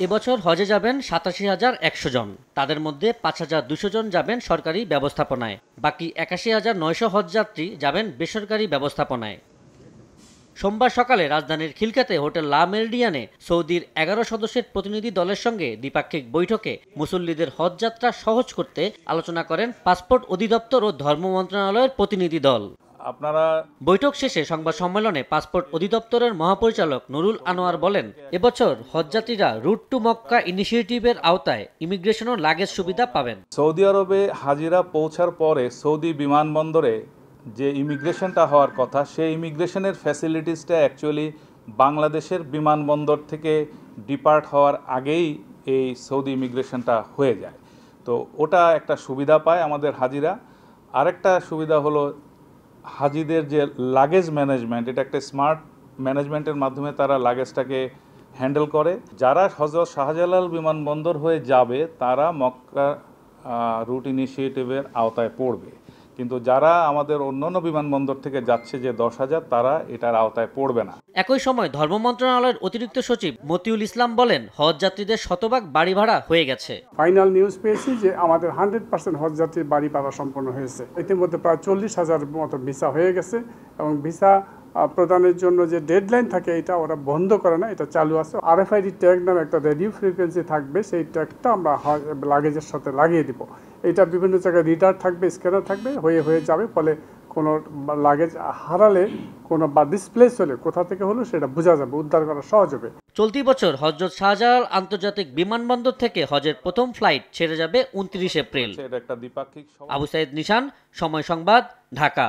এবছর হজে যাবেন ৮৭,১০০ জন। তাদের মধ্যে ৫,২০০ জন যাবেন সরকারি ব্যবস্থাপনায়, বাকি ৮১,৯০০ হজযাত্রী যাবেন বেসরকারি ব্যবস্থাপনায়। সোমবার সকালে রাজধানীর খিলক্ষেতে হোটেল লা মেরিডিয়ানে সৌদির ১১ সদস্যের প্রতিনিধি দলের সঙ্গে দ্বিপাক্ষিক বৈঠকে মুসল্লিদের হজযাত্রা সহজ করতে আলোচনা করেন পাসপোর্ট অধিদপ্তর ও ধর্ম মন্ত্রণালয়ের প্রতিনিধি দল। বৈঠক শেষে সংবাদ সম্মেলনে পাসপোর্ট অধিদপ্তরের মহাপরিচালক নুরুল আনোয়ার বলেন, এবছর হজযাত্রীরা রুট টু মক্কা ইনিশিয়েটিভের আওতায় ইমিগ্রেশন ও লাগেজ সুবিধা পাবেন। সৌদি আরবে হাজিরা পৌঁছার পরে সৌদি বিমানবন্দরে যে ইমিগ্রেশনটা হওয়ার কথা, সেই ইমিগ্রেশনের ফ্যাসিলিটিসটা অ্যাকচুয়ালি বাংলাদেশের বিমানবন্দর থেকে ডিপার্ট হওয়ার আগেই এই সৌদি ইমিগ্রেশনটা হয়ে যায়। তো ওটা একটা সুবিধা পায় আমাদের হাজিরা। আরেকটা সুবিধা হলো হাজিদের যে লাগেজ ম্যানেজমেন্ট, এটা একটা স্মার্ট ম্যানেজমেন্টের মাধ্যমে তারা লাগেজটাকে হ্যান্ডেল করে। যারা হযরত শাহজালাল বিমানবন্দর হয়ে যাবে তারা মক্কা রুট ইনিশিয়েটিভের আওতায় পড়বে, কিন্তু যারা আমাদের অন্যান্য বিমানবন্দর থেকে যাচ্ছে যে ১০,০০০, তারা এটার আওতায় পড়বে না। একই সময় ধর্ম মন্ত্রণালয়ের অতিরিক্ত সচিব মতিউল ইসলাম বলেন, হজযাত্রীদের শতভাগ বাড়ি ভাড়া হয়ে গেছে। ফাইনাল নিউজ পেয়েছি যে আমাদের 100% হজযাত্রীর বাড়ি ভাড়া সম্পন্ন হয়েছে। ইতিমধ্যে প্রায় 40,০০০ মতো ভিসা হয়ে গেছে এবং ভিসা প্রদানের জন্য যে ডেডলাইন থাকে এটা ওরা বন্ধ করে না, এটা চালু আছে। RFID ট্যাগ নামে একটা রেডিও ফ্রিকোয়েন্সি থাকবে, সেই ট্যাগটা আমরা লাগেজের সাথে লাগিয়ে দিব। এটা বিভিন্ন জায়গায় রিডার থাকবে, স্ক্যানার থাকবে, হয়ে যাবে। ফলে কোনো লাগেজ হারালে কোনো বা ডিসপ্লেস হলে কোথা থেকে হলো সেটা বোঝা যাবে, উদ্ধার করা সহজ হবে। চলতি বছর হযরত শাহজালাল আন্তর্জাতিক বিমানবন্দর থেকে হজের প্রথম ফ্লাইট ছেড়ে যাবে ২৯ এপ্রিল। এটা একটা দ্বিপাক্ষিক। আবু সাইদ নিশান, সময় সংবাদ, ঢাকা।